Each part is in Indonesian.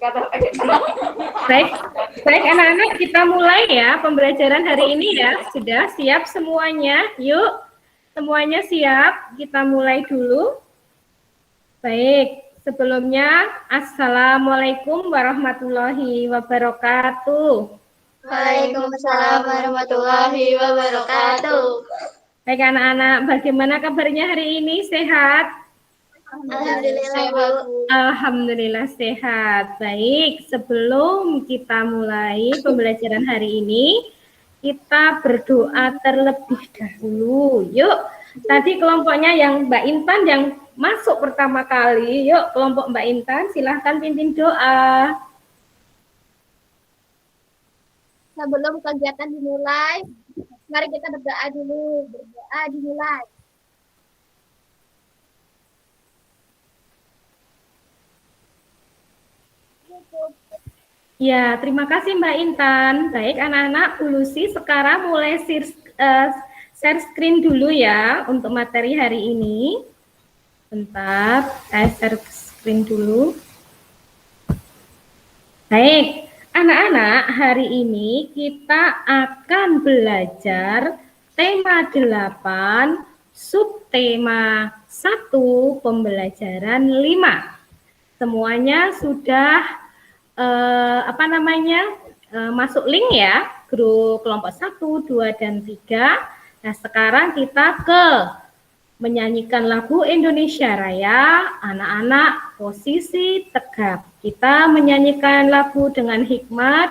Baik, baik anak-anak, kita mulai ya pembelajaran hari ini ya. Sudah siap semuanya? Yuk, semuanya siap? Kita mulai dulu. Baik, sebelumnya Assalamualaikum warahmatullahi wabarakatuh. Waalaikumsalam warahmatullahi wabarakatuh. Baik anak-anak, bagaimana kabarnya hari ini? Sehat? Alhamdulillah, Bu. Alhamdulillah sehat. Baik, sebelum kita mulai pembelajaran hari ini, kita berdoa terlebih dahulu. Yuk, tadi kelompoknya yang Mbak Intan yang masuk pertama kali. Yuk, kelompok Mbak Intan, silahkan pimpin doa. Sebelum kegiatan dimulai, mari kita berdoa dulu. Berdoa dimulai. Ya, terima kasih Mbak Intan. Baik anak-anak, Bu Lucy sekarang mulai share screen dulu ya untuk materi hari ini. Bentar, saya share screen dulu. Baik, anak-anak, hari ini kita akan belajar tema 8, subtema 1, pembelajaran 5. Semuanya sudah masuk link ya, grup kelompok 1, 2, dan 3. Nah, sekarang kita ke menyanyikan lagu Indonesia Raya. Anak-anak posisi tegap. Kita menyanyikan lagu dengan hikmat,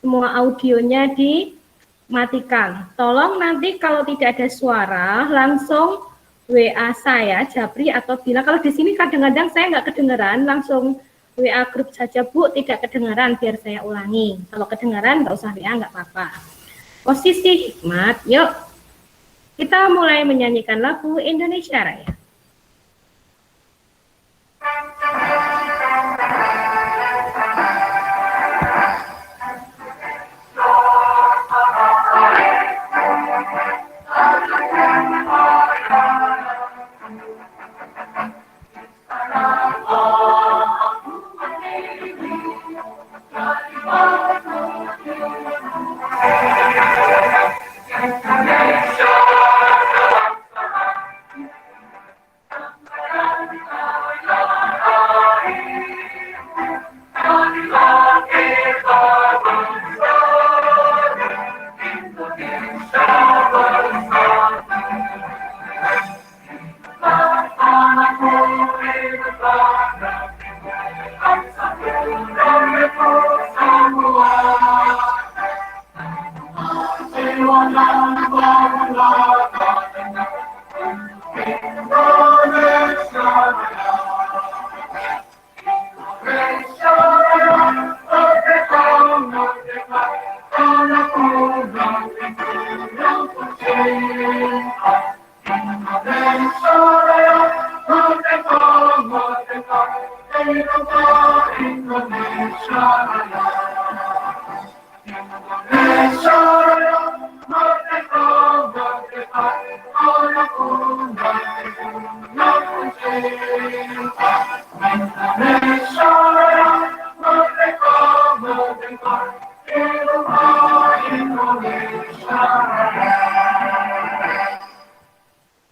semua audionya dimatikan. Tolong nanti kalau tidak ada suara, langsung WA saya, Japri, atau Bila. Kalau di sini kadang-kadang saya nggak kedengeran, langsung WA grup saja, Bu, tidak kedengaran, biar saya ulangi. Kalau kedengaran, nggak usah WA, nggak apa-apa. Posisi hikmat, yuk. Kita mulai menyanyikan lagu Indonesia Raya.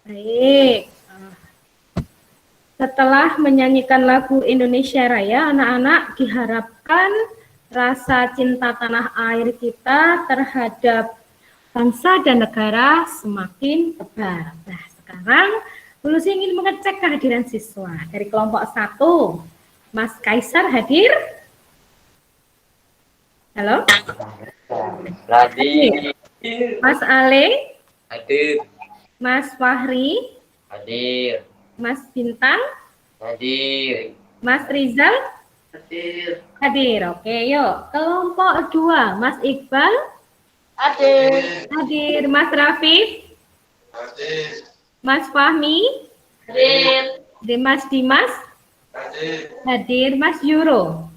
Baik. Setelah menyanyikan lagu Indonesia Raya, anak-anak diharapkan rasa cinta tanah air kita terhadap bangsa dan negara semakin tebal. Nah, sekarang Bu Lucy ingin mengecek kehadiran siswa dari kelompok 1. Mas Kaisar hadir? Halo? Hadir. Mas Ale? Hadir. Mas Fahri? Hadir. Mas Bintang? Hadir. Mas Rizal? Hadir. Hadir, oke yuk. Kelompok 2, Mas Iqbal? Hadir. Hadir. Mas Rafif? Hadir. Mas Fahmi? Hadir. Mas Dimas? Hadir. Hadir. Mas Yuro?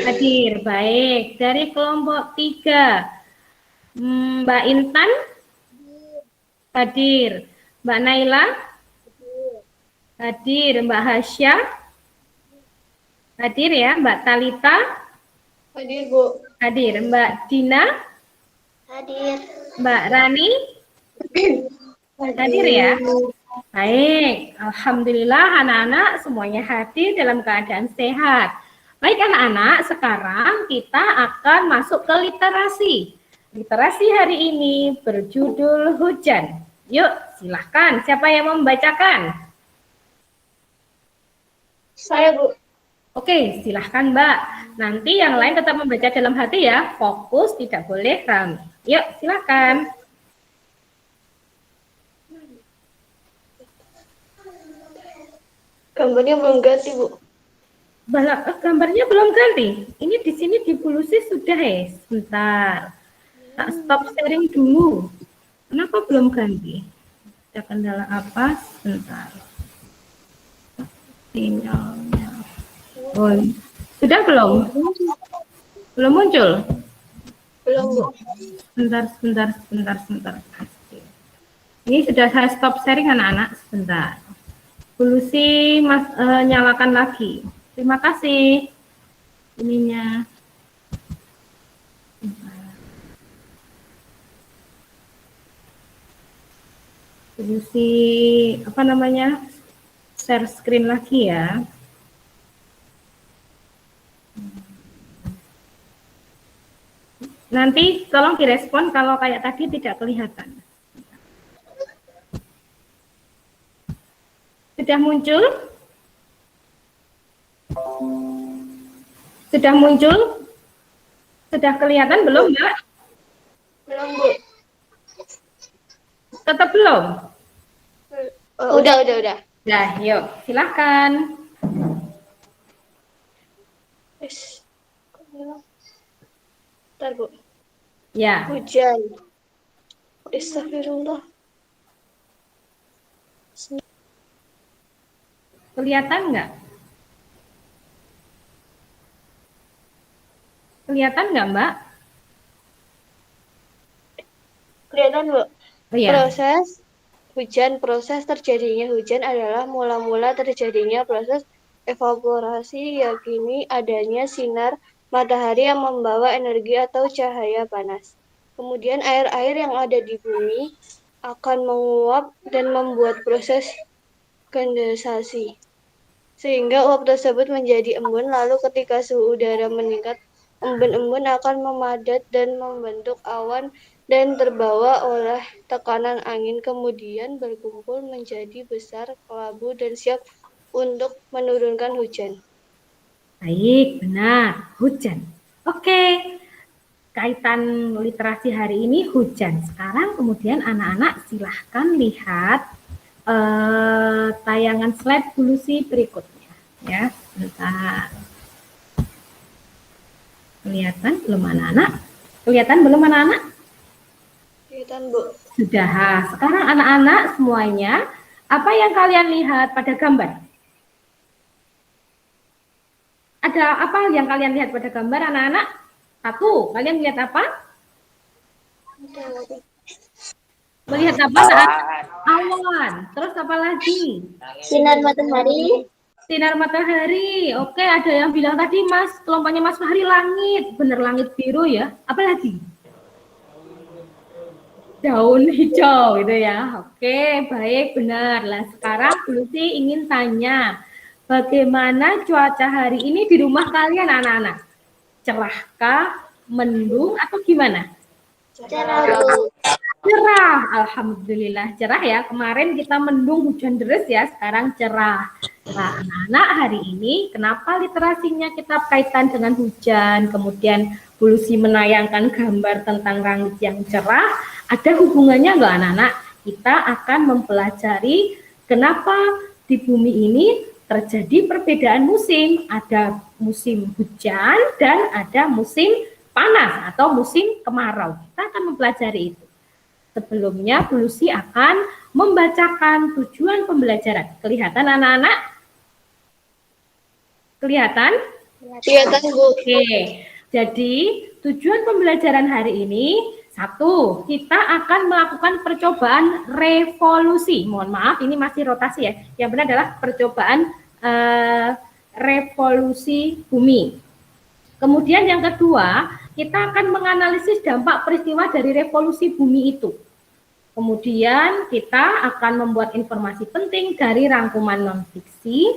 Hadir, baik. Dari kelompok 3, Mbak Intan? Hadir. Mbak Naila? Hadir. Mbak Hasya? Hadir ya, Mbak Talita? Hadir, Bu. Hadir. Mbak Dina? Hadir. Mbak Rani? Hadir ya? Baik, alhamdulillah anak-anak semuanya hadir dalam keadaan sehat. Baik anak-anak, sekarang kita akan masuk ke literasi. Literasi hari ini berjudul hujan. Yuk, silahkan. Siapa yang membacakan? Saya, Bu. Oke, silahkan Mbak. Nanti yang lain tetap membaca dalam hati ya. Fokus, tidak boleh rame. Yuk, silahkan. Gambarnya belum ganti, Bu. Gambarnya belum ganti. Ini di sini di Pulusi sudah ya. Sebentar. Tak stop sharing dulu. Kenapa belum ganti? Ada kendala apa? Sebentar. Sinyalnya. Oh, sudah belum? Belum muncul? Belum, Bu. Sebentar. Ini sudah saya stop sharing anak-anak. Sebentar. Pulusi nyalakan lagi. Terima kasih. Ininya. Pulusi apa namanya? Share screen lagi ya. Nanti tolong direspon kalau kayak tadi tidak kelihatan. Sudah muncul? Sudah muncul? Sudah kelihatan belum, Mbak? Belum, Bu. Tetap belum? Udah. Nah, yuk, silakan. Bentar, Bu. Ya, Hujan. Astagfirullah. kelihatan nggak? Kelihatan nggak, Mbak? Kelihatan, Bu. Oh ya, Proses terjadinya hujan adalah mula-mula terjadinya proses evaporasi, yakni adanya sinar matahari yang membawa energi atau cahaya panas. Kemudian air-air yang ada di bumi akan menguap dan membuat proses kondensasi, sehingga uap tersebut menjadi embun. Lalu ketika suhu udara meningkat, embun-embun akan memadat dan membentuk awan dan terbawa oleh tekanan angin, kemudian berkumpul menjadi besar kelabu dan siap untuk menurunkan hujan. baik, benar, hujan. Oke, kaitan literasi hari ini hujan. Sekarang kemudian anak-anak silahkan lihat tayangan slide Pulusi berikutnya. Ya, sebentar. Kelihatan belum anak-anak? Kelihatan belum anak-anak? Kelihatan, Bu. Sudah. Sekarang anak-anak semuanya, apa yang kalian lihat pada gambar? Ada apa yang kalian lihat pada gambar anak-anak? Satu, kalian lihat apa? Melihat apa? Awan. Terus apa lagi? Sinar matahari. Sinar matahari. Oke, ada yang bilang tadi Mas, kelompoknya Mas Fahri langit. Bener langit biru ya. Apa lagi? Daun hijau gitu ya. Oke, baik, benar. Lah sekarang Lucy ingin tanya, bagaimana cuaca hari ini di rumah kalian anak-anak? Cerahkah, mendung atau gimana? Cerah, Bu. Cerah, alhamdulillah cerah ya. Kemarin kita mendung hujan deras ya, sekarang cerah. Nah, anak-anak hari ini kenapa literasinya kita kaitan dengan hujan, kemudian Pulusi menayangkan gambar tentang langit yang cerah, ada hubungannya nggak anak-anak? Kita akan mempelajari kenapa di bumi ini terjadi perbedaan musim. Ada musim hujan dan ada musim panas atau musim kemarau. Kita akan mempelajari itu. Sebelumnya, Pulusi akan membacakan tujuan pembelajaran. Kelihatan anak-anak? Kelihatan? Kelihatan, Bu. Oke, jadi tujuan pembelajaran hari ini, satu, kita akan melakukan percobaan revolusi. Mohon maaf, ini masih rotasi ya. Yang benar adalah percobaan revolusi bumi. Kemudian yang kedua, kita akan menganalisis dampak peristiwa dari revolusi bumi itu. Kemudian kita akan membuat informasi penting dari rangkuman non-fiksi.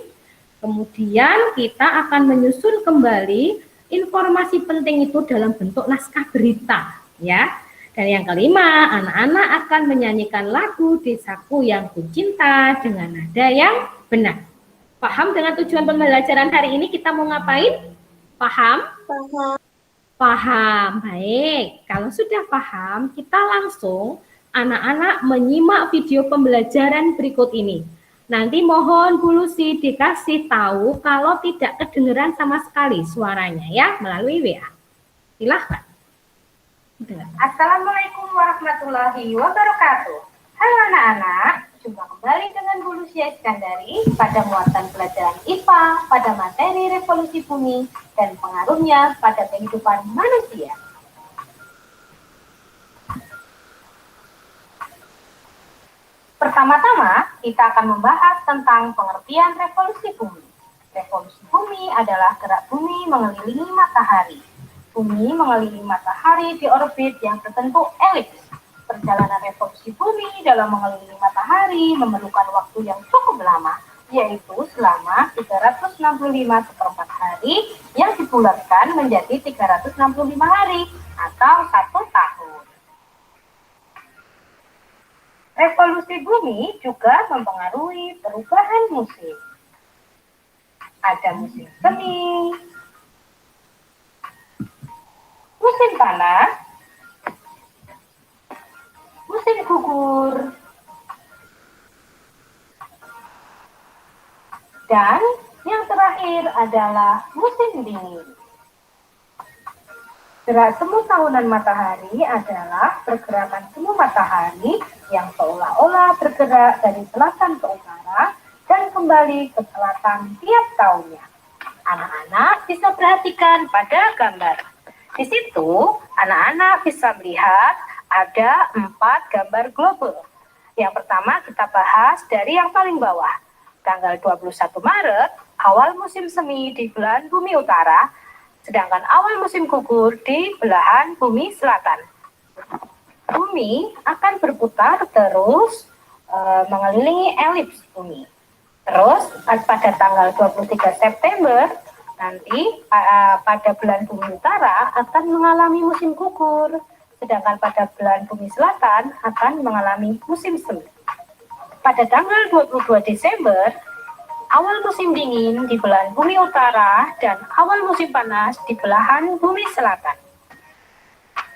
Kemudian kita akan menyusun kembali informasi penting itu dalam bentuk naskah berita, ya. Dan yang kelima, anak-anak akan menyanyikan lagu Desaku yang Kucinta dengan nada yang benar. Paham dengan tujuan pembelajaran hari ini kita mau ngapain? Paham? Paham. Paham. Baik, kalau sudah paham, kita langsung anak-anak menyimak video pembelajaran berikut ini. Nanti mohon Bu Lucy dikasih tahu kalau tidak kedengeran sama sekali suaranya ya melalui WA. Silahkan. Assalamualaikum warahmatullahi wabarakatuh. Halo anak-anak, jumpa kembali dengan Bu Lucy Iskandari pada muatan pelajaran IPA pada materi revolusi bumi dan pengaruhnya pada kehidupan manusia. Pertama-tama, kita akan membahas tentang pengertian revolusi bumi. Revolusi bumi adalah gerak bumi mengelilingi matahari. Bumi mengelilingi matahari di orbit yang berbentuk elips. Perjalanan revolusi bumi dalam mengelilingi matahari memerlukan waktu yang cukup lama, yaitu selama 365 hari yang dibulatkan menjadi 365 hari atau 1 tahun. Revolusi bumi juga mempengaruhi perubahan musim. Ada musim semi, musim panas, musim gugur, dan yang terakhir adalah musim dingin. Gerak semu tahunan matahari adalah pergerakan semu matahari yang seolah-olah bergerak dari selatan ke utara dan kembali ke selatan tiap tahunnya. Anak-anak bisa perhatikan pada gambar. Di situ, anak-anak bisa melihat ada 4 gambar global. Yang pertama kita bahas dari yang paling bawah. Tanggal 21 Maret, awal musim semi di belahan bumi utara, sedangkan awal musim gugur di belahan bumi selatan. Bumi akan berputar terus mengelilingi elips bumi. Terus pada tanggal 23 September nanti pada belahan bumi utara akan mengalami musim gugur, sedangkan pada belahan bumi selatan akan mengalami musim semi. Pada tanggal 22 Desember, awal musim dingin di belahan bumi utara dan awal musim panas di belahan bumi selatan.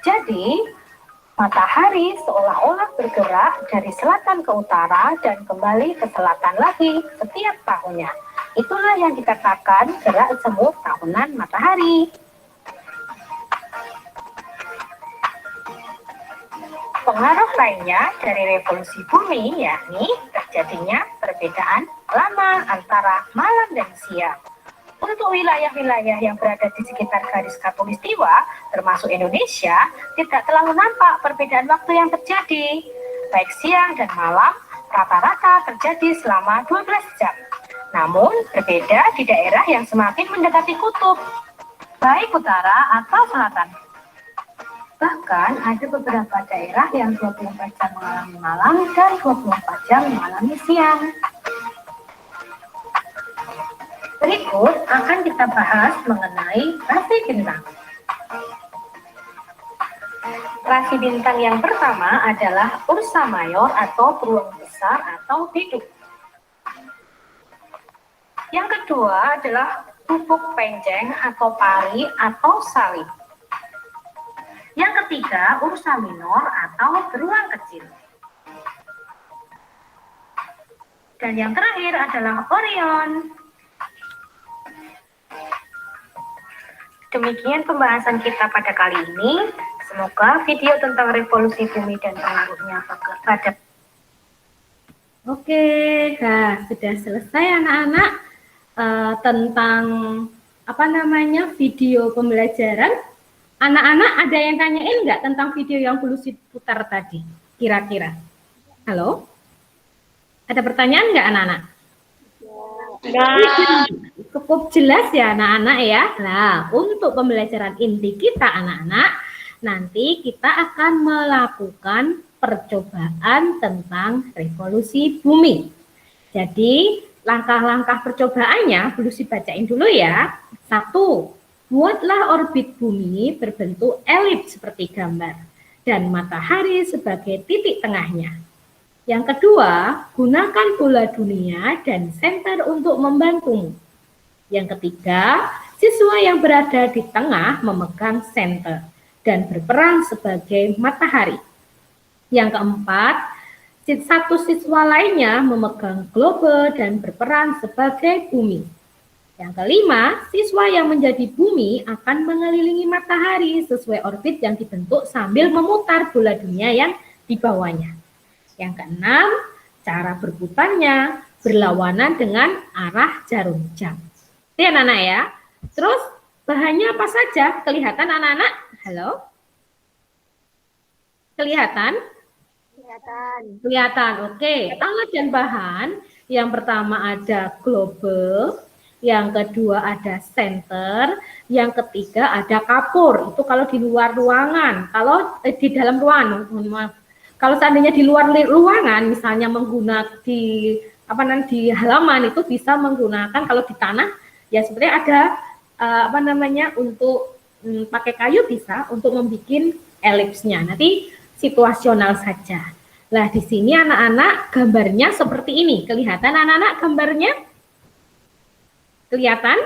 Jadi, matahari seolah-olah bergerak dari selatan ke utara dan kembali ke selatan lagi setiap tahunnya. Itulah yang dikatakan gerak semu tahunan matahari. Pengaruh lainnya dari revolusi bumi yakni terjadinya perbedaan lama antara malam dan siang. Untuk wilayah-wilayah yang berada di sekitar garis khatulistiwa, termasuk Indonesia, tidak terlalu nampak perbedaan waktu yang terjadi. Baik siang dan malam, rata-rata terjadi selama 12 jam. Namun, berbeda di daerah yang semakin mendekati kutub, baik utara atau selatan. Bahkan ada beberapa daerah yang 24 jam mengalami malam dan 24 jam mengalami siang. Berikut akan kita bahas mengenai rasi bintang. Rasi bintang yang pertama adalah Ursa Major atau beruang besar atau bidup. Yang kedua adalah Bubuk Penjeng atau pari atau salib. Yang ketiga, Ursa Minor atau beruang kecil. Dan yang terakhir adalah Orion. Demikian pembahasan kita pada kali ini. Semoga video tentang revolusi bumi dan pengaruhnya pada... Oke, nah, sudah selesai anak-anak tentang video pembelajaran. Anak-anak ada yang tanyain nggak tentang video yang Bu Lucy putar tadi? Kira-kira. Halo? Ada pertanyaan nggak anak-anak? Ya. Cukup jelas ya anak-anak ya. Nah, untuk pembelajaran inti kita anak-anak, nanti kita akan melakukan percobaan tentang revolusi bumi. Jadi, langkah-langkah percobaannya perlu dibacain dulu ya. 1. Buatlah orbit bumi berbentuk elips seperti gambar dan matahari sebagai titik tengahnya. Yang kedua, gunakan bola dunia dan senter untuk membantumu. Yang ketiga, siswa yang berada di tengah memegang senter dan berperan sebagai matahari. Yang keempat, satu siswa lainnya memegang globe dan berperan sebagai bumi. Yang kelima, siswa yang menjadi bumi akan mengelilingi matahari sesuai orbit yang dibentuk sambil memutar bola dunia yang di bawahnya. Yang keenam, cara berputarnya berlawanan dengan arah jarum jam. Itu ya anak-anak ya. Terus bahannya apa saja? Kelihatan anak-anak? Halo? Kelihatan? Kelihatan, oke. Alat dan bahan, yang pertama ada globe, yang kedua ada senter, yang ketiga ada kapur. Itu kalau di luar ruangan. Kalau di dalam ruangan, maaf. Kalau seandainya di luar ruangan, misalnya menggunakan di halaman itu bisa menggunakan, kalau di tanah ya sebenarnya ada untuk pakai kayu bisa untuk membuat elipsnya. Nanti situasional saja. Nah, di sini anak-anak gambarnya seperti ini. Kelihatan anak-anak gambarnya? Kelihatan?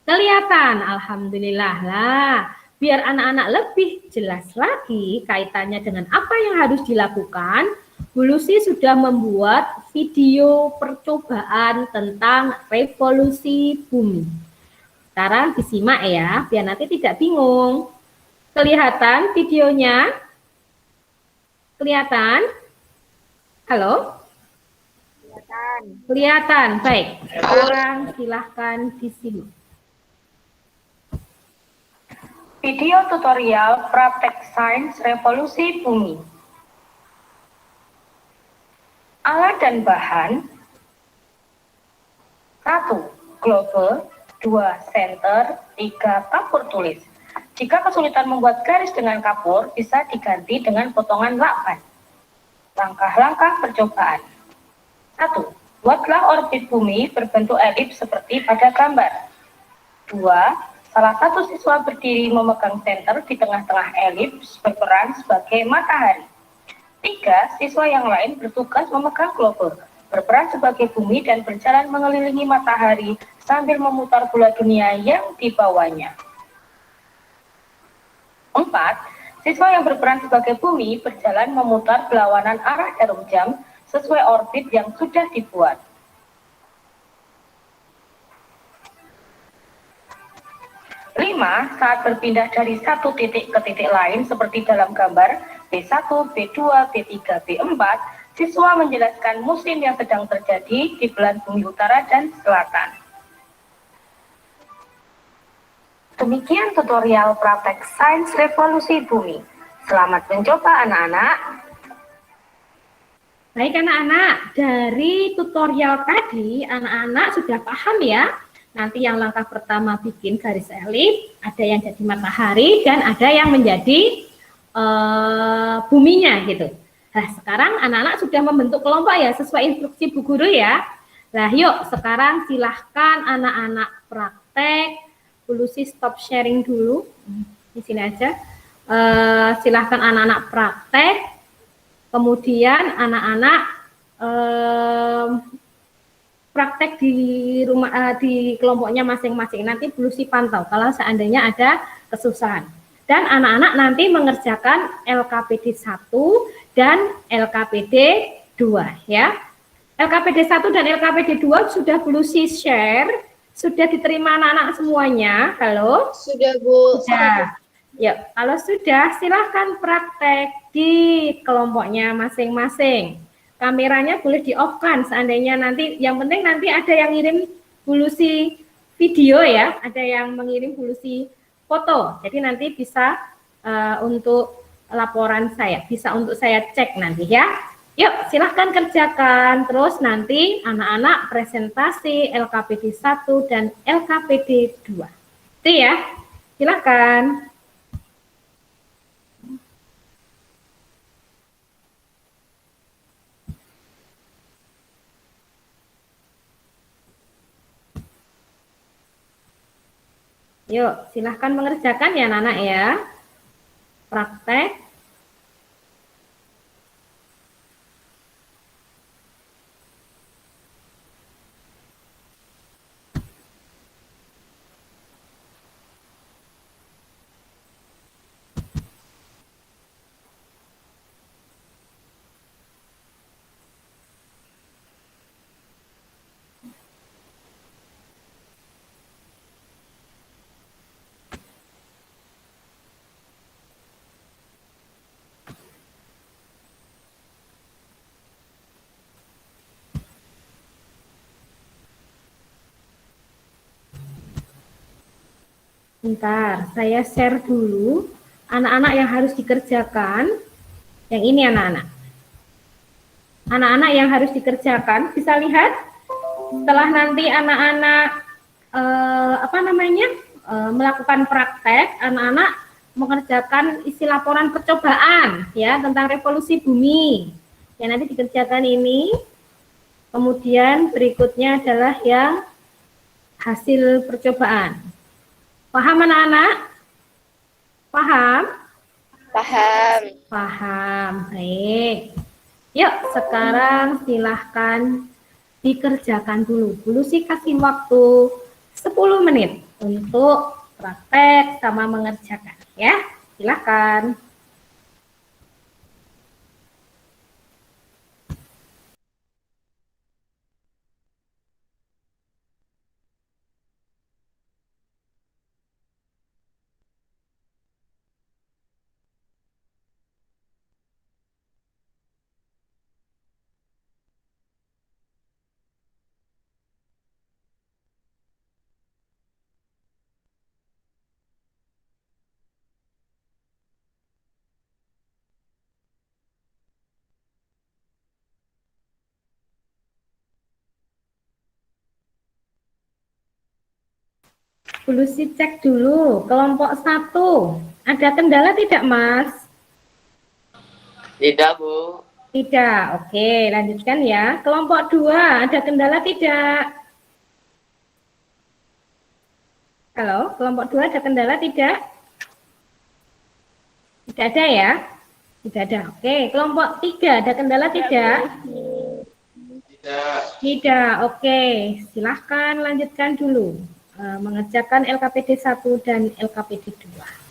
Kelihatan. Alhamdulillah lah. Biar anak-anak lebih jelas lagi kaitannya dengan apa yang harus dilakukan, Bu Lucy sudah membuat video percobaan tentang revolusi bumi. Sekarang disimak ya, biar nanti tidak bingung. Kelihatan videonya? Kelihatan? Halo? Kelihatan. Kelihatan, baik. Sekarang silahkan disimak. Video tutorial praktek sains revolusi bumi. Alat dan bahan. 1. Globe. 2. Senter. 3. Kapur tulis. Jika kesulitan membuat garis dengan kapur, bisa diganti dengan potongan lakban. Langkah-langkah percobaan. 1. Buatlah orbit bumi berbentuk elips seperti pada gambar. 2. Salah satu siswa berdiri memegang senter di tengah-tengah elips berperan sebagai matahari. 3. Siswa yang lain bertugas memegang globe, berperan sebagai bumi dan berjalan mengelilingi matahari sambil memutar bola dunia yang di bawahnya. 4. Siswa yang berperan sebagai bumi berjalan memutar berlawanan arah jarum jam sesuai orbit yang sudah dibuat. 5. Saat berpindah dari satu titik ke titik lain seperti dalam gambar B1, B2, B3, B4, siswa menjelaskan musim yang sedang terjadi di belahan bumi utara dan selatan. Demikian tutorial praktek sains revolusi bumi. Selamat mencoba anak-anak. Baik anak-anak, dari tutorial tadi anak-anak sudah paham ya. Nanti yang langkah pertama bikin garis elips, ada yang jadi matahari dan ada yang menjadi buminya gitu. Nah sekarang anak-anak sudah membentuk kelompok ya sesuai instruksi Bu Guru ya. Nah yuk sekarang silahkan anak-anak praktek. Bu Lucy stop sharing dulu di sini aja. Silahkan anak-anak praktek. Kemudian anak-anak praktek di rumah di kelompoknya masing-masing. Nanti Bu Lucy pantau kalau seandainya ada kesusahan. Dan anak-anak nanti mengerjakan LKPD 1 dan LKPD 2 ya. LKPD 1 dan LKPD 2 sudah Bu Lucy share, sudah diterima anak-anak semuanya. Halo? Sudah, Bu. Sudah. Ya, kalau sudah silahkan praktek di kelompoknya masing-masing. Kameranya boleh di-off-kan seandainya nanti, yang penting nanti ada yang ngirim Bu Lucy video ya, ada yang mengirim Bu Lucy foto. Jadi nanti bisa untuk laporan saya, bisa untuk saya cek nanti ya. Yuk, silahkan kerjakan. Terus nanti anak-anak presentasi LKPD 1 dan LKPD 2. Itu ya, silahkan. Yuk, silahkan mengerjakan ya anak-anak ya. Praktek. Bentar, saya share dulu anak-anak yang harus dikerjakan. Yang ini anak-anak. Anak-anak yang harus dikerjakan, bisa lihat setelah nanti anak-anak melakukan praktek, anak-anak mengerjakan isi laporan percobaan ya tentang revolusi bumi. Yang nanti dikerjakan ini. Kemudian berikutnya adalah yang hasil percobaan. Paham anak-anak? Paham? Paham. Paham. Baik. Yuk, sekarang silahkan dikerjakan dulu. Dulu sih kasih waktu 10 menit untuk praktek sama mengerjakan. Ya, silahkan. Dulu sih cek dulu. Kelompok 1. Ada kendala tidak, Mas? Tidak, Bu. Tidak. Oke, lanjutkan ya. Kelompok 2, ada kendala tidak? Halo, kelompok 2 ada kendala tidak? Tidak ada ya? Tidak ada. Oke, kelompok 3 ada kendala tidak? Tidak. Tidak. Oke, silahkan lanjutkan dulu. Mengerjakan LKPD 1 dan LKPD 2.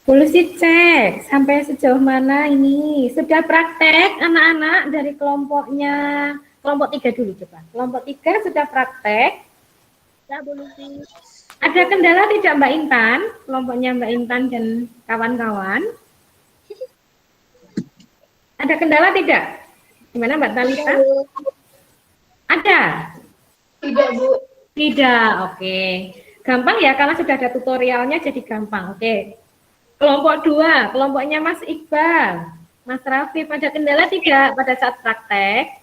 Polisi cek sampai sejauh mana ini. Sudah praktek anak-anak dari kelompoknya. Kelompok 3 dulu coba. Kelompok 3 sudah praktek. Ya, polisi. Ada kendala tidak Mbak Intan? Kelompoknya Mbak Intan dan kawan-kawan. Ada kendala tidak? Gimana Mbak Talita? Ada? Tidak, Bu. Tidak, oke. Gampang ya, karena sudah ada tutorialnya jadi gampang. Oke. Kelompok 2, kelompoknya Mas Iqbal. Mas Rafif, ada kendala tidak pada saat praktek?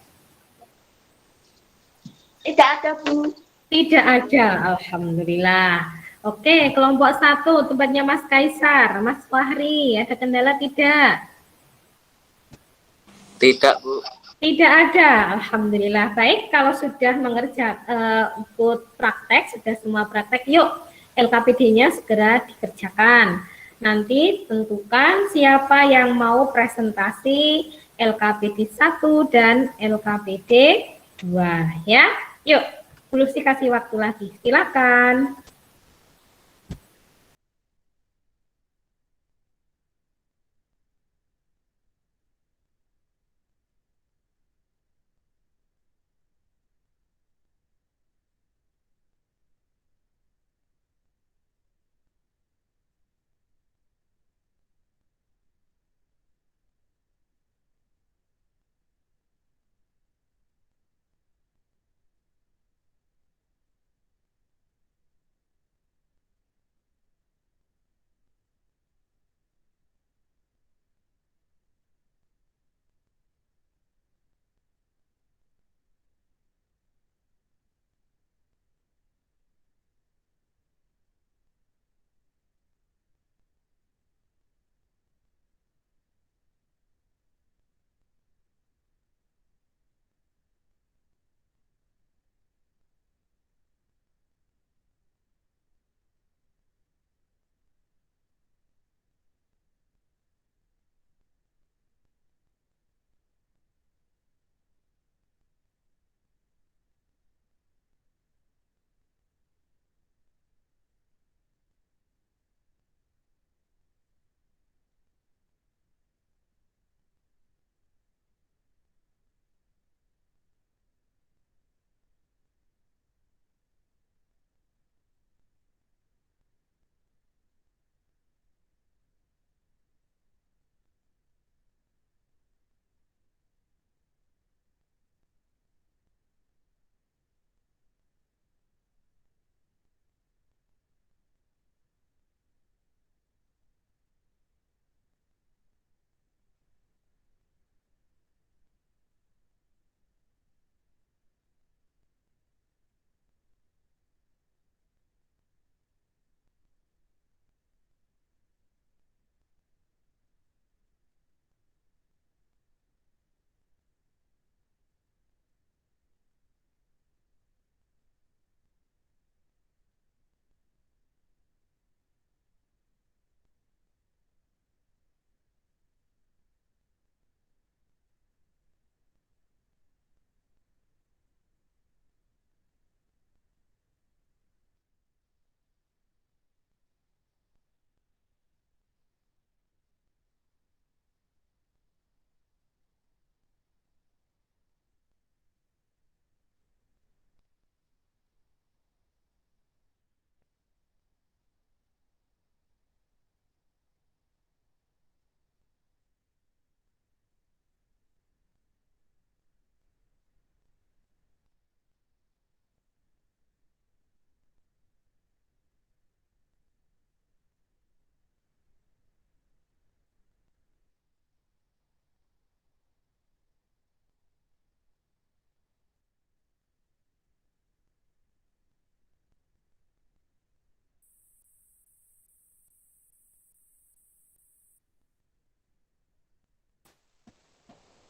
Tidak ada, Bu. Tidak ada, alhamdulillah. Oke, kelompok 1, tempatnya Mas Kaisar, Mas Fahri, ada kendala tidak? Tidak, Bu. Tidak ada, alhamdulillah. Baik, kalau sudah ikut praktek, sudah semua praktek, yuk LKPD-nya segera dikerjakan. Nanti tentukan siapa yang mau presentasi LKPD 1 dan LKPD 2 ya. Yuk, Lulusi kasih waktu lagi. Silakan.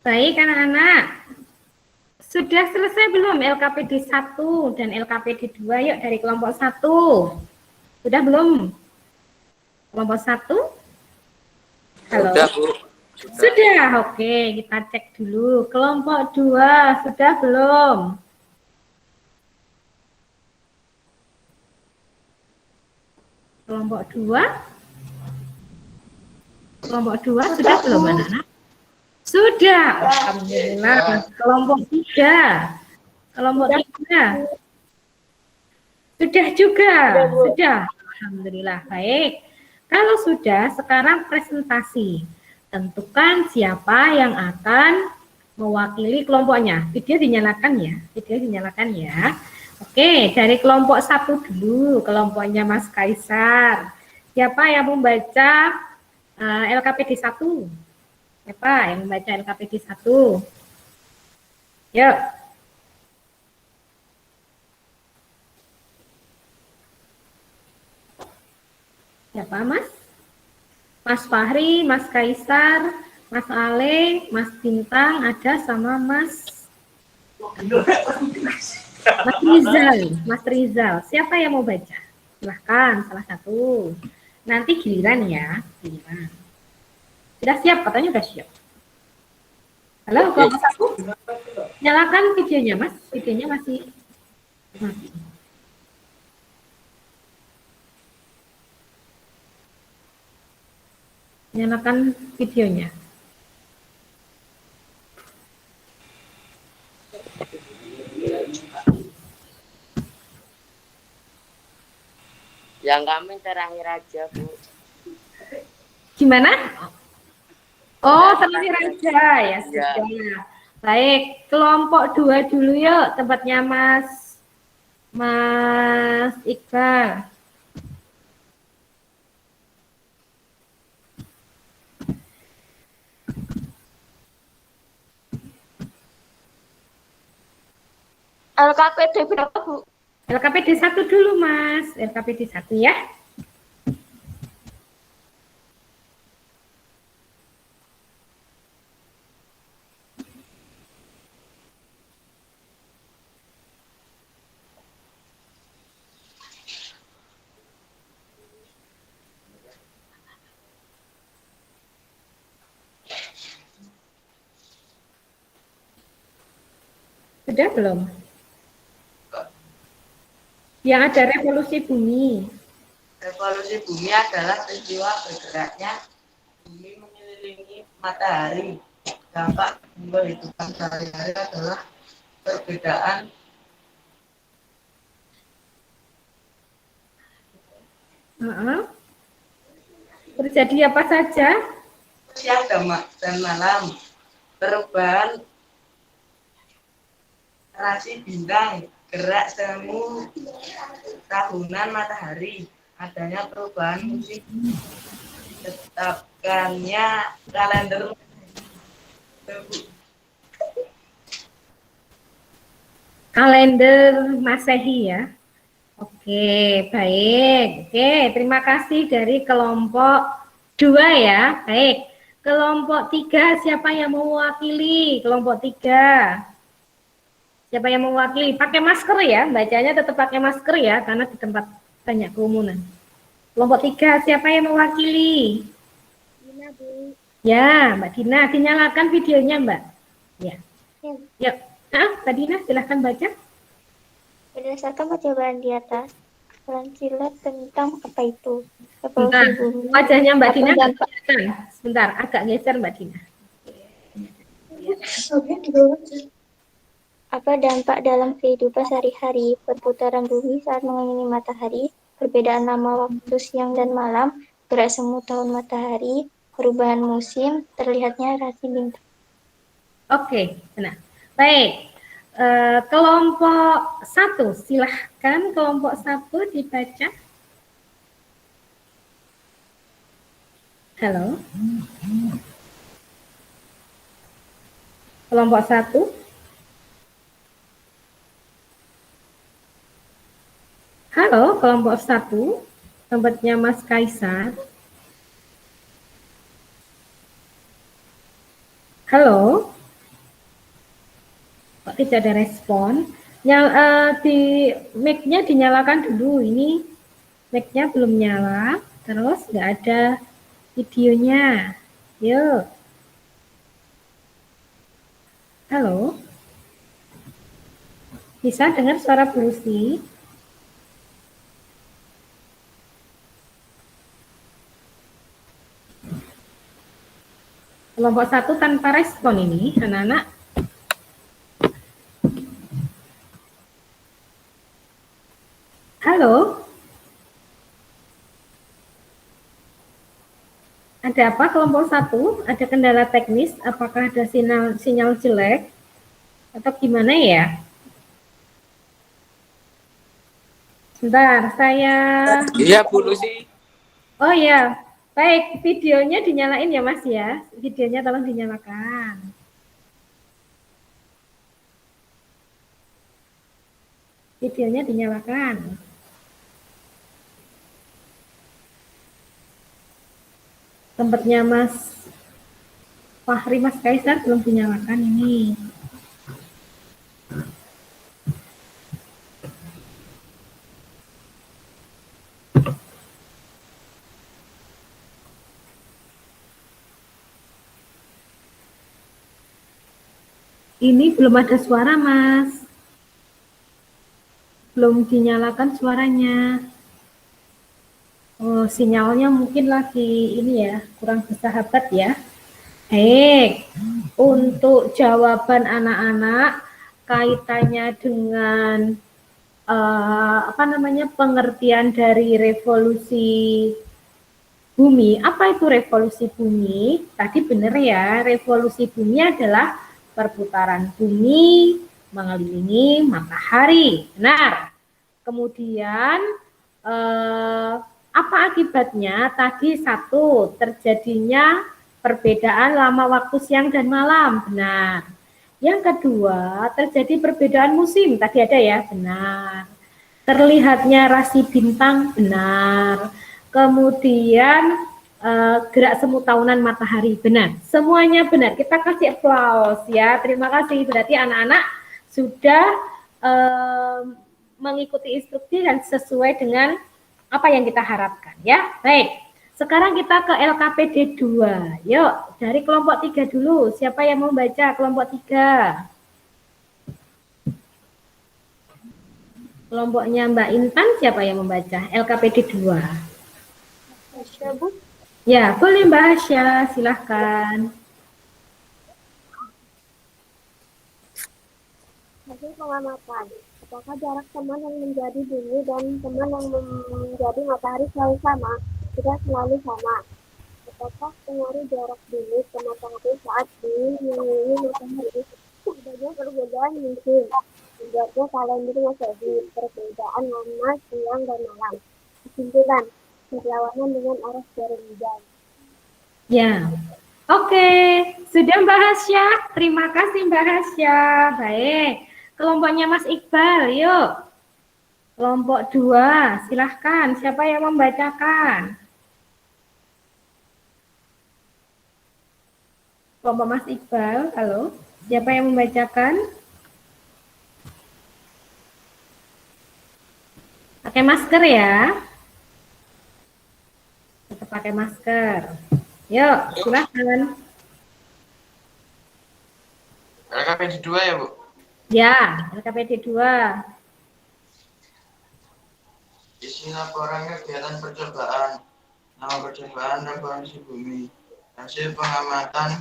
Baik anak-anak. Sudah selesai belum LKPD 1 dan LKPD 2? Yuk dari kelompok 1. Sudah belum? Kelompok 1? Halo. Sudah, Bu. Sudah. Oke, kita cek dulu. Kelompok 2 sudah belum? Kelompok 2 Kelompok 2 sudah belum anak-anak? Sudah. Alhamdulillah. Kelompok 3. Kelompok 3. Sudah juga. Sudah. Alhamdulillah. Baik. Kalau sudah, sekarang presentasi. Tentukan siapa yang akan mewakili kelompoknya. Video dinyalakan ya. Video dinyalakan ya. Oke, dari kelompok 1 dulu. Kelompoknya Mas Kaisar. Siapa yang membaca LKPD 1? Siapa yang membaca LKPD 1? Yuk. Siapa, Mas? Mas Fahri, Mas Kaisar, Mas Ale, Mas Bintang, ada sama Mas Rizal. Mas Rizal, siapa yang mau baca? Silahkan, salah satu. Nanti giliran ya, giliran. Sudah siap, katanya sudah siap. Halo, kelompok 1. Nyalakan videonya, Mas. Videonya masih mati. Nyalakan videonya. Yang kami terakhir aja, Bu. Gimana? Oh, terakhir aja ya sudah. Baik, kelompok 2 dulu yuk, tempatnya Mas Iqbal. LKPD berapa, Bu? LKPD 1 dulu, Mas. LKPD 1 ya. Sudah belum? Yang ada revolusi bumi. Revolusi bumi adalah peristiwa bergeraknya bumi mengelilingi matahari. Dampak kehidupan sehari-hari adalah perbedaan Terjadi apa saja? siang dan malam, perubahan rasi bintang, gerak semu tahunan matahari, adanya perubahan musim, ditetapkannya Kalender Masehi ya. Oke, baik. Oke, terima kasih dari kelompok 2 ya. Baik. Kelompok 3 siapa yang mewakili? Kelompok 3. Siapa yang mewakili? Pakai masker ya, bacanya tetap pakai masker ya, karena di tempat banyak kerumunan. Kelompok 3, siapa yang mewakili? Dina, Bu. Ya, Mbak Dina, dinyalakan videonya, Mbak. Ya. Ya. Yuk, Mbak Dina, silahkan baca. Berdasarkan percobaan di atas, tersirat tentang apa itu? Bentar, Revolusi bumi. wajahnya Mbak Dina, dampak? sebentar, agak geser Mbak Dina. Apa dampak dalam kehidupan sehari-hari, perputaran bumi saat mengelilingi matahari, perbedaan lama waktu siang dan malam, gerak semu tahun matahari, perubahan musim, terlihatnya rasi bintang. Oke, benar. Baik, kelompok 1, silahkan kelompok 1 dibaca. Halo. Kelompok 1. Halo, kelompok 1, tempatnya Mas Kaisar. Halo. Kok tidak ada respon? Di mic-nya dinyalakan dulu. Ini mic-nya belum nyala, terus nggak ada videonya. Yuk. Halo. Bisa dengar suara Bu Rusi? Kelompok 1 tanpa respon ini, anak-anak. Halo? Ada apa kelompok 1? Ada kendala teknis? Apakah ada sinyal jelek? Atau gimana ya? Sebentar, saya... Iya, Bu Lucy. Oh ya, baik. Videonya dinyalain ya, Mas ya. Videonya tolong dinyalakan. Videonya dinyalakan. Tempatnya Mas Fahri, Mas Kaisar belum dinyalakan ini. Ini belum ada suara, Mas. Belum dinyalakan suaranya. Oh, sinyalnya mungkin lagi ini ya, kurang bersahabat ya. Baik, untuk jawaban anak-anak kaitannya dengan pengertian dari revolusi bumi. Apa itu revolusi bumi? Tadi benar ya, revolusi bumi adalah perputaran bumi mengelilingi matahari. Benar. Kemudian apa akibatnya? Tadi 1, terjadinya perbedaan lama waktu siang dan malam. Benar. Yang kedua, terjadi perbedaan musim. Tadi ada ya, benar. Terlihatnya rasi bintang, benar. Kemudian gerak semu tahunan matahari, benar. Semuanya benar. Kita kasih aplaus ya. Terima kasih. Berarti anak-anak sudah mengikuti instruksi dan sesuai dengan apa yang kita harapkan ya. Baik. Sekarang kita ke LKPD 2. Yuk, dari kelompok 3 dulu. Siapa yang mau baca kelompok 3? Kelompoknya Mbak Intan, siapa yang membaca LKPD 2? Asya, Bu. Ya, boleh Mbak Asya, silahkan. Hasil pengamatan. Apakah jarak teman yang menjadi bumi dan teman yang menjadi matahari selalu sama? Tidak selalu sama. Apakah pengaruh jarak bumi ke matahari saat bumi mengelilingi matahari? Adanya perbedaan musim. Membuatnya kalender Masehi. Perbedaan lama siang dan malam. Kesimpulan. Berlawanan dengan arah jarum jam. Ya, oke. Sudah Mbak Hasya. Terima kasih Mbak Hasya. Baik. Kelompoknya Mas Iqbal, yuk. Kelompok 2, silahkan. Siapa yang membacakan? Kelompok Mas Iqbal, halo. Siapa yang membacakan? Pakai masker ya. Tetap pakai masker. Yuk, silahkan. LKPD 2 ya, Bu? Ya, LKPD 2. Isi laporan kegiatan percobaan. Nama percobaan revolusi bumi. Hasil pengamatan,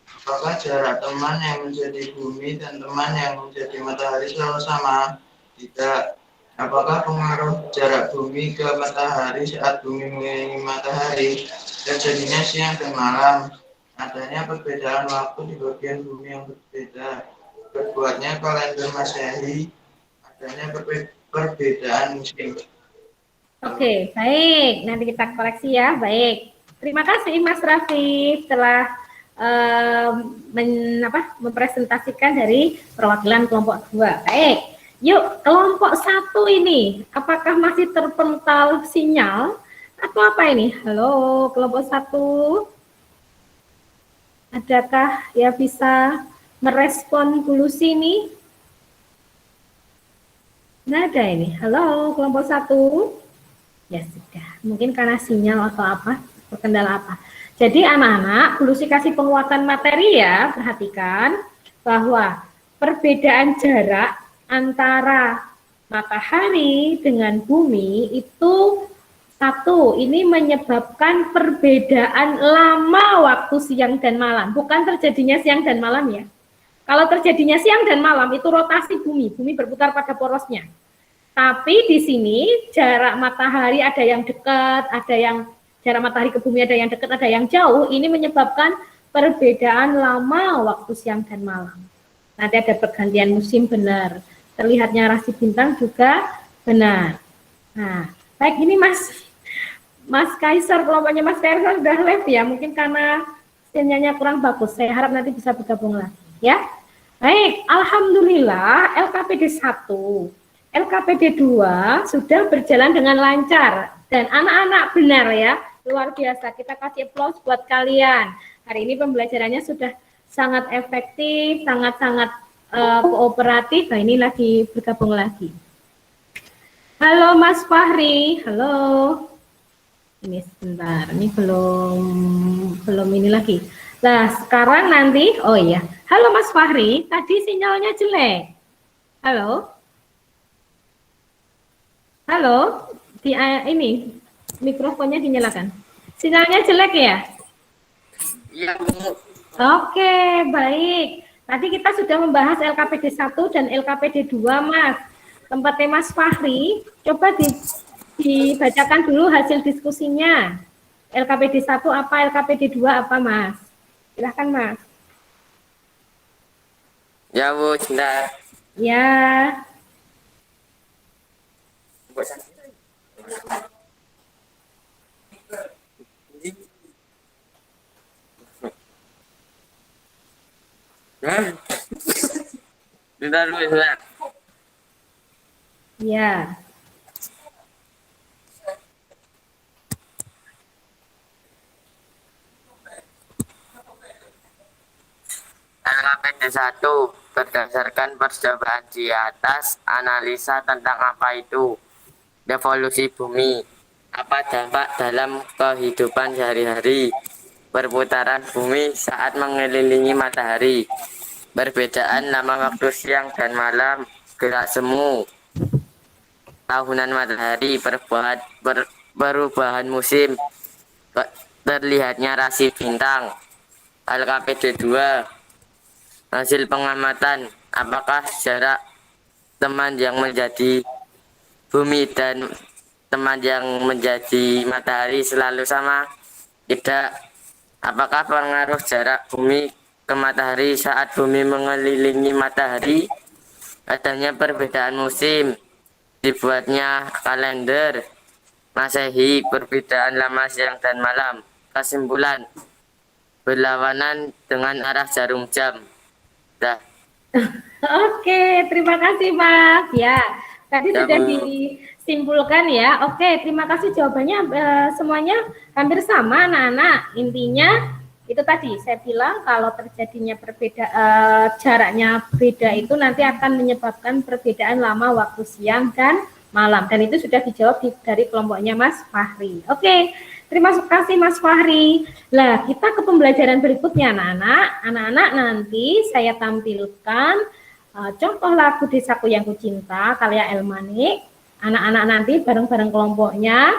apakah jarak teman yang menjadi bumi dan teman yang menjadi matahari selalu sama? Tidak. Apakah pengaruh jarak bumi ke matahari saat bumi mengelilingi matahari? Terjadinya siang dan malam. Adanya perbedaan waktu di bagian bumi yang berbeda. Berbuatnya kalender Masehi. Adanya perbedaan musim. Oke, baik. Nanti kita koreksi ya. Baik. Terima kasih Mas Raffi telah mempresentasikan dari perwakilan kelompok 2. Baik. Yuk, kelompok 1 ini. Apakah masih terpental sinyal? Atau apa ini? Halo, kelompok 1. Adakah ya bisa merespon dulu sini? Nggak ada ini. Halo, kelompok 1. Ya sudah, mungkin karena sinyal atau apa, terkendala apa. Jadi anak-anak, Bulusi kasih penguatan materi ya, perhatikan bahwa perbedaan jarak antara matahari dengan bumi itu Satu, ini menyebabkan perbedaan lama waktu siang dan malam. Bukan terjadinya siang dan malam ya. Kalau terjadinya siang dan malam itu rotasi bumi berputar pada porosnya. Tapi di sini jarak matahari ada yang dekat, ada yang jarak matahari ke bumi ada yang dekat, ada yang jauh. Ini menyebabkan perbedaan lama waktu siang dan malam. Nanti ada pergantian musim benar. Terlihatnya rasi bintang juga benar. Nah, baik ini Mas Kaisar, kelompoknya Mas Kaisar sudah live ya. Mungkin karena sinyalnya kurang bagus. Saya harap nanti bisa bergabung lagi ya. Baik, alhamdulillah LKPD 1, LKPD 2 sudah berjalan dengan lancar dan anak-anak benar ya. Luar biasa. Kita kasih applause buat kalian. Hari ini pembelajarannya sudah sangat efektif, sangat-sangat kooperatif. Nah, ini lagi bergabung lagi. Halo Mas Fahri, halo. Ini sebentar, ini belum ini lagi. Nah, sekarang nanti, oh iya. Halo Mas Fahri, tadi sinyalnya jelek. Halo? Halo? Ini, mikrofonnya dinyalakan. Sinyalnya jelek ya? Iya, Bu. Oke, baik. Tadi kita sudah membahas LKPD 1 dan LKPD 2, Mas. Tempatnya Mas Fahri, coba dibacakan dulu hasil diskusinya. LKPD 1 apa, LKPD 2 apa, Mas? Silahkan, Mas. Ya, Bu, sebentar. Ya. Sebentar dulu, sebentar. Ya. LKPD 1 berdasarkan percobaan di atas, analisa tentang apa itu evolusi bumi, apa dampak dalam kehidupan sehari-hari, perputaran bumi saat mengelilingi matahari, perbedaan lama waktu siang dan malam, gerak semu, tahunan matahari, perubahan musim, terlihatnya rasi bintang. LKPD 2 hasil pengamatan, apakah jarak teman yang menjadi bumi dan teman yang menjadi matahari selalu sama? Tidak. Apakah pengaruh jarak bumi ke matahari saat bumi mengelilingi matahari? Adanya perbedaan musim, dibuatnya kalender Masehi, perbedaan lama siang dan malam. Kesimpulan, berlawanan dengan arah jarum jam. Dah. Oke, terima kasih Mas. Ya, tadi Ya, sudah Bu. disimpulkan ya. Oke, terima kasih jawabannya semuanya hampir sama anak-anak. Intinya itu tadi saya bilang kalau terjadinya jaraknya beda itu nanti akan menyebabkan perbedaan lama waktu siang dan malam. Dan itu sudah dijawab dari kelompoknya Mas Fahri. Oke. Terima kasih Mas Fahri. Lah, kita ke pembelajaran berikutnya anak-anak. Anak-anak nanti saya tampilkan contoh lagu Desaku Yang Kucinta karya Elmanik. Anak-anak nanti bareng-bareng kelompoknya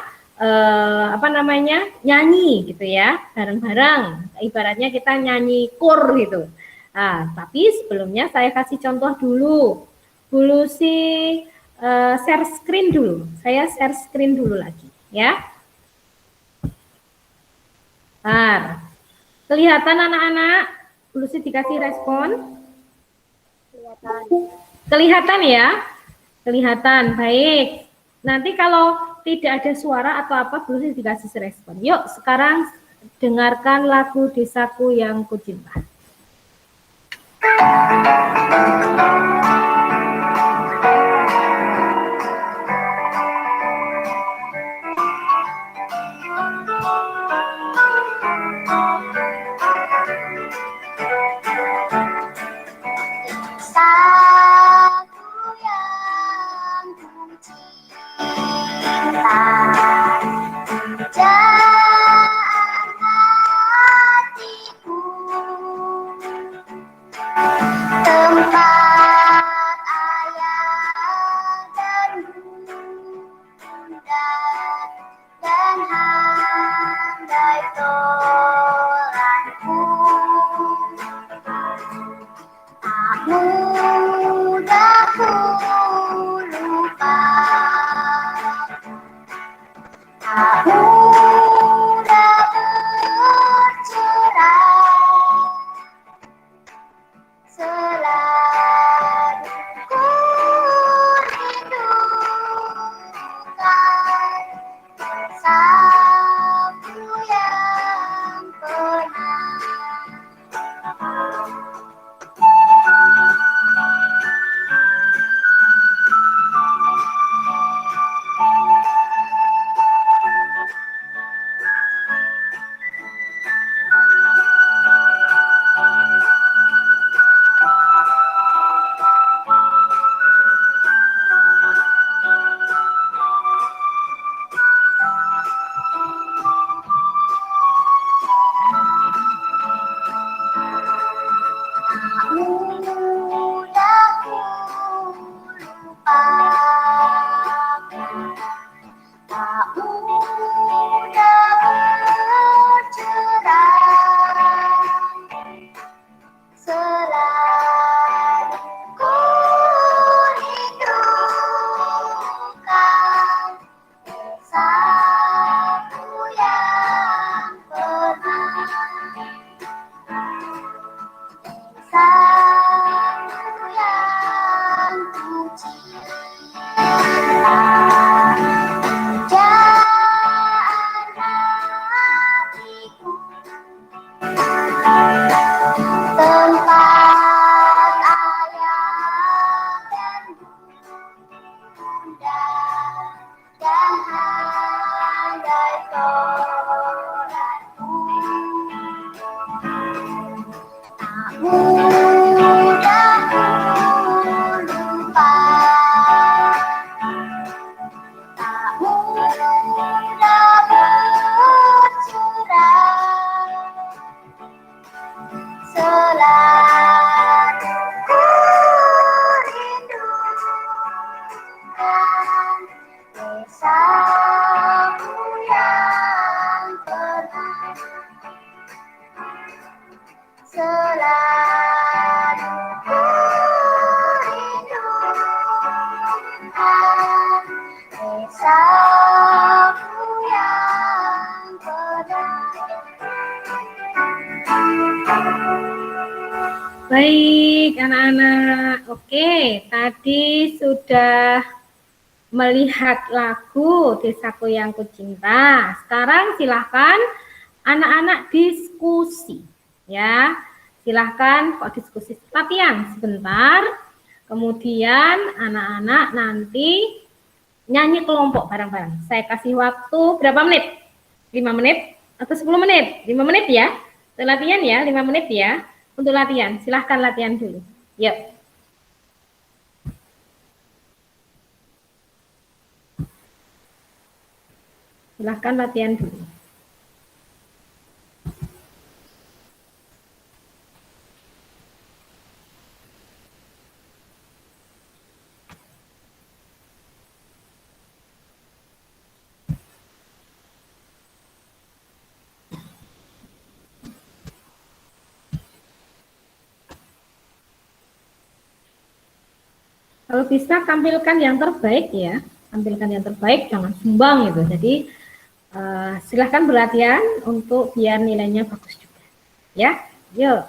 nyanyi gitu ya, bareng-bareng. Ibaratnya kita nyanyi kur gitu. Nah, tapi sebelumnya saya kasih contoh dulu. Bu Lucy share screen dulu. Saya share screen dulu lagi ya. Bentar. Kelihatan anak-anak? Belum sih dikasih respon? Kelihatan. Kelihatan ya? Kelihatan, baik. Nanti kalau tidak ada suara atau apa, belum sih dikasih respon. Yuk, sekarang dengarkan lagu Desaku Yang Kucinta. Pujaan hatiku Mudah lupa, tak mudah bercerai, selalu ku rindukan desamu yang pernah, selalu ku rindukan desamu yang pernah. Baik, anak-anak. Oke, tadi sudah melihat lagu Desaku Yang Kucinta. Sekarang silahkan anak-anak diskusi. Ya, silahkan kok diskusi latihan sebentar. Kemudian anak-anak nanti nyanyi kelompok bareng-bareng. Saya kasih waktu berapa menit? 5 menit atau 10 menit? 5 menit ya. Untuk latihan ya, 5 menit ya. Untuk latihan, silahkan latihan dulu. Yuk. Silahkan latihan dulu. Kalau bisa tampilkan yang terbaik ya, tampilkan yang terbaik, jangan sumbang gitu. Jadi silahkan berlatihan untuk biar nilainya bagus juga. Ya, yuk.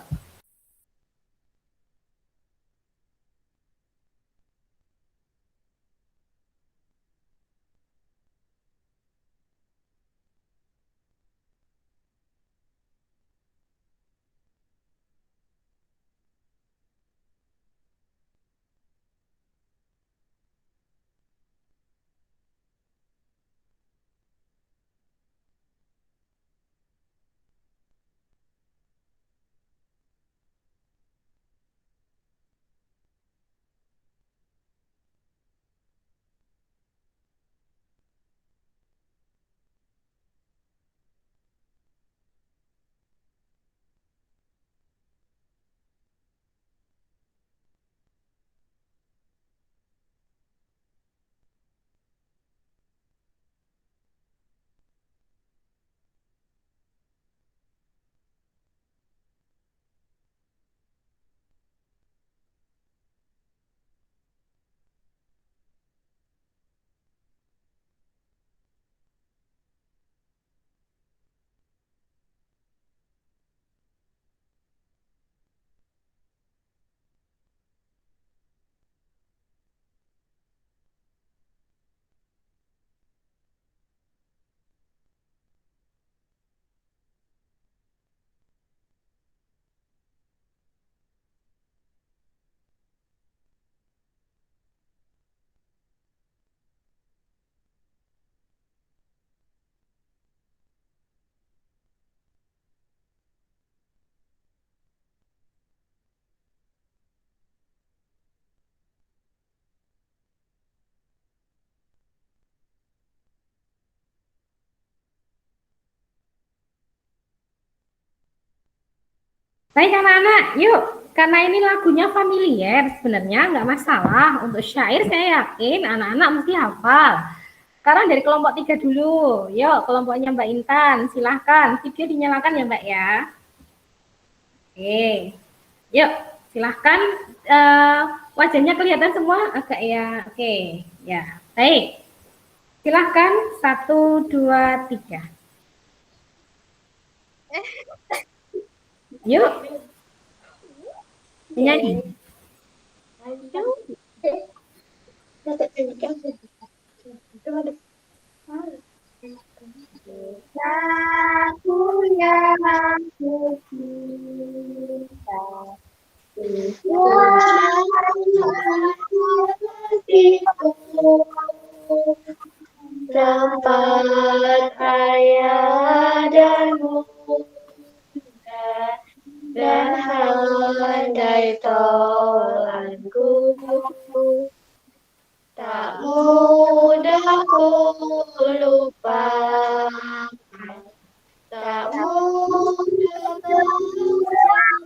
Baik anak-anak, yuk. Karena ini lagunya familiar, sebenarnya nggak masalah. Untuk syair saya yakin anak-anak mesti hafal. Sekarang dari kelompok 3 dulu. Yuk, kelompoknya Mbak Intan. Silahkan, video dinyalakan ya Mbak ya. Oke, yuk silahkan. Wajahnya kelihatan semua agak ya. Oke, ya. Baik. Silahkan, 1, 2, 3. Yuk. Menyanyi. Aku yang kucinta, tempat ayah dan bunda dan handai tolanku. Tak mudah ku lupakan, tak mudah berjalan.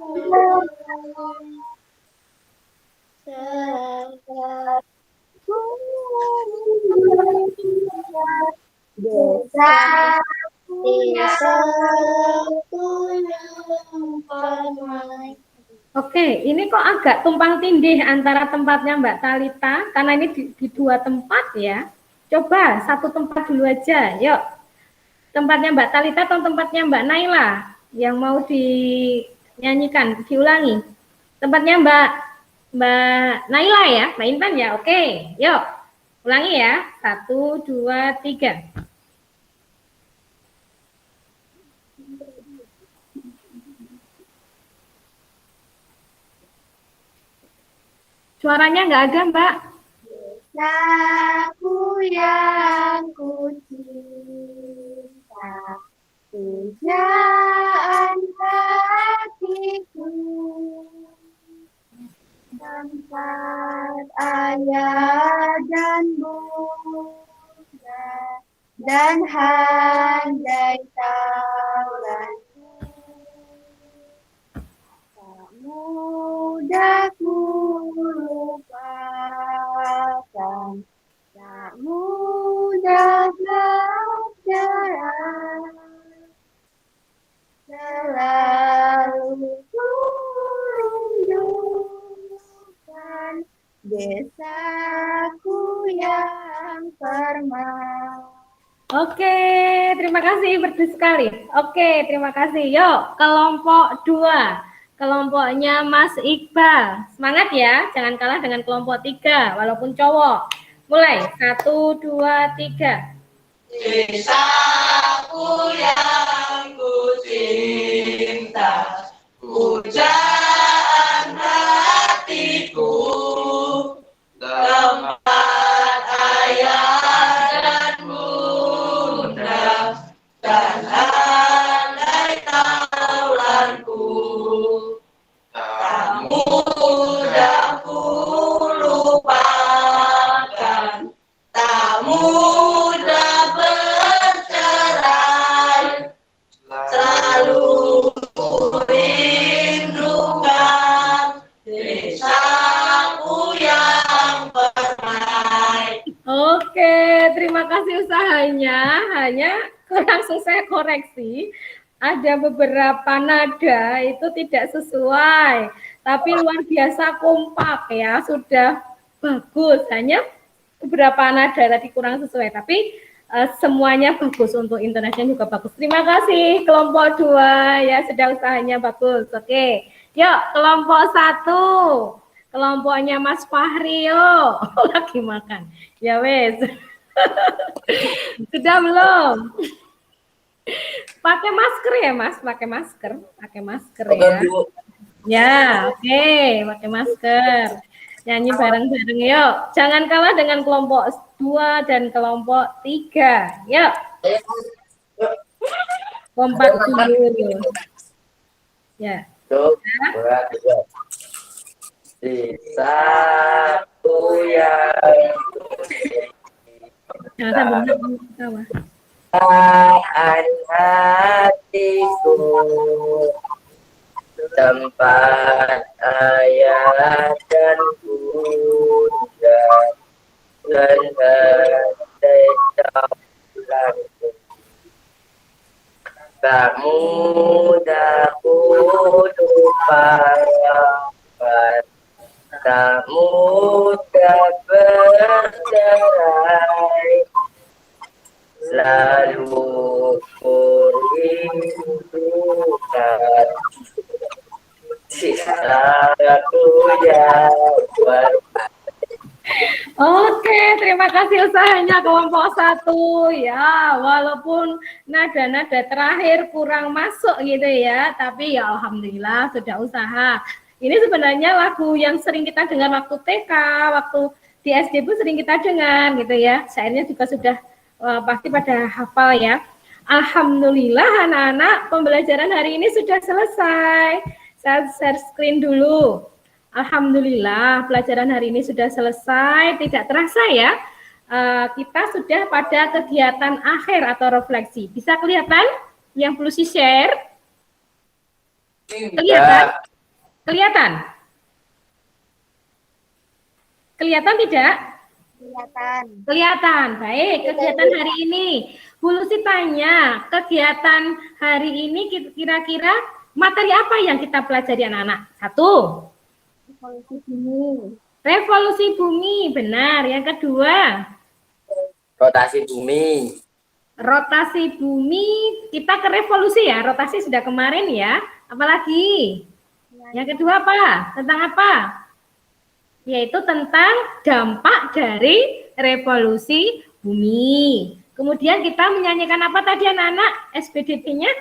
Saat ku desa ku yang permai. Oke, ini kok agak tumpang tindih antara tempatnya Mbak Talita, karena ini di dua tempat ya. Coba satu tempat dulu aja, yuk. Tempatnya Mbak Talita atau tempatnya Mbak Naila yang mau dinyanyikan, diulangi. Tempatnya Mbak Naila ya, Mbak Intan ya, oke. Yuk, ulangi ya, 1, 2, 3. Suaranya nggak ada, Mbak. Desaku yang ku cinta, pujaan hatiku, tempat ayah dan bunda, dan handai taulanku. Tak mudah ku lupakan, tak mudah berjalan. Selalu ku rindukan desaku yang permai. Oke, terima kasih, merdu sekali. Oke, terima kasih. Yuk, kelompok 2. Kelompoknya Mas Iqbal. Semangat ya, jangan kalah dengan kelompok 3, walaupun cowok. Mulai, 1, 2, 3. Desaku yang ku cinta, pujaan hatiku, tempat ayah dan bunda, dan handai taulanku. Tak mudah ku lupakan, tak mudah bercerai, selalu ku rindukan desaku yang permai. Oke, terima kasih usahanya. Hanya kurang saya koreksi. Ada beberapa nada itu tidak sesuai, tapi luar biasa kompak ya, sudah bagus. Hanya beberapa nada tadi kurang sesuai, tapi semuanya bagus, untuk intonasinya juga bagus. Terima kasih kelompok 2 ya, sudah usahanya bagus. Oke, yuk kelompok 1, kelompoknya Mas Fahri, yuk. Lagi makan ya wes. Sudah belum? Pakai masker ya Mas, pakai masker ya. Ya, oke, pakai masker. Nyanyi bareng-bareng yuk. Jangan kalah dengan kelompok 2 dan kelompok 3. Yuk. Kompak dulu. Ya. Desaku yang Jangan sambil pujaan hatiku, tempat ayah dan bunda, dan handai taulanku. Tak mudah ku lupakan, tak mudah bercerai, selalu ku rindukan desaku yang permai. Oke, terima kasih usahanya kelompok 1 ya. Walaupun nada-nada terakhir kurang masuk gitu ya, tapi ya alhamdulillah sudah usaha. Ini sebenarnya lagu yang sering kita dengar waktu TK, waktu di SD pun sering kita dengar gitu ya. Syairnya juga sudah pasti pada hafal ya. Alhamdulillah anak-anak, pembelajaran hari ini sudah selesai. Saya share screen dulu. Alhamdulillah, pelajaran hari ini sudah selesai. Tidak terasa ya, kita sudah pada kegiatan akhir atau refleksi. Bisa kelihatan yang perlu share? Kelihatan? Kelihatan? Kelihatan tidak? Kelihatan. Kelihatan. Baik, kegiatan hari ini. Bu Lucy tanya, kegiatan hari ini kira-kira materi apa yang kita pelajari anak-anak? Satu. Revolusi bumi. Revolusi bumi, benar. Yang kedua, Rotasi bumi. rotasi bumi. Kita ke revolusi ya, rotasi sudah kemarin ya. Apalagi? Yang kedua apa? Tentang apa? Yaitu tentang dampak dari revolusi bumi. Kemudian kita menyanyikan apa tadi anak-anak? SPDP-nya?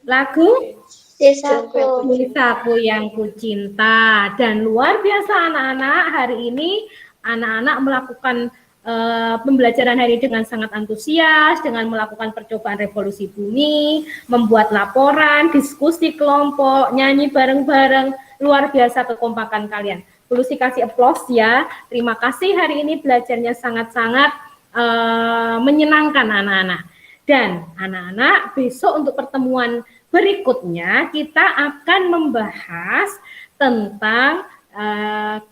Lagu? Desaku. Desaku yang kucinta. Dan luar biasa anak-anak, hari ini anak-anak melakukan pembelajaran hari ini dengan sangat antusias, dengan melakukan percobaan revolusi bumi, membuat laporan, diskusi kelompok, nyanyi bareng-bareng, luar biasa kekompakan kalian. Perlu kasih applause ya. Terima kasih, hari ini belajarnya sangat-sangat menyenangkan anak-anak. Dan anak-anak besok untuk pertemuan berikutnya kita akan membahas tentang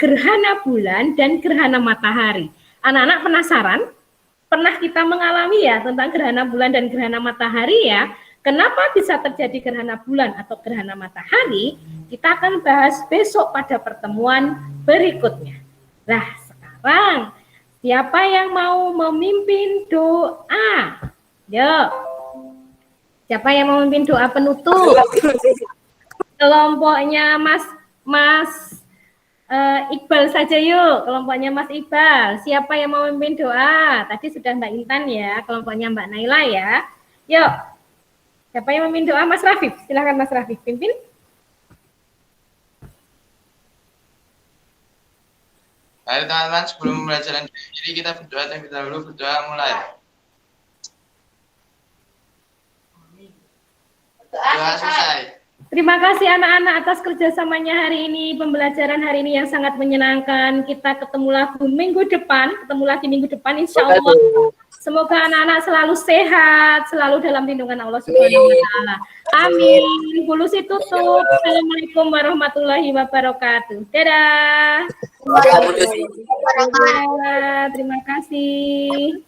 gerhana bulan dan gerhana matahari. Anak-anak penasaran? Pernah kita mengalami ya tentang gerhana bulan dan gerhana matahari ya? Kenapa bisa terjadi gerhana bulan atau gerhana matahari? Kita akan bahas besok pada pertemuan berikutnya. Nah, sekarang siapa yang mau memimpin doa? Yuk. Siapa yang mau memimpin doa penutup? Kelompoknya Mas Iqbal saja yuk, kelompoknya Mas Iqbal. Siapa yang mau memimpin doa? Tadi sudah Mbak Intan ya, kelompoknya Mbak Naila ya. Yuk, siapa yang memimpin doa? Mas Rafif, silakan Mas Rafif, pimpin. Ayo teman-teman, sebelum pembelajaran diri kita berdoa terlebih dahulu. Berdoa mulai. Doa selesai. Terima kasih anak-anak atas kerjasamanya hari ini, pembelajaran hari ini yang sangat menyenangkan. Kita ketemu lagi minggu depan, insya Allah. Semoga anak-anak selalu sehat, selalu dalam lindungan Allah Subhanahu wa Ta'ala. Amin. Bu Lucy tutup. Assalamualaikum warahmatullahi wabarakatuh. Dadah. Terima kasih.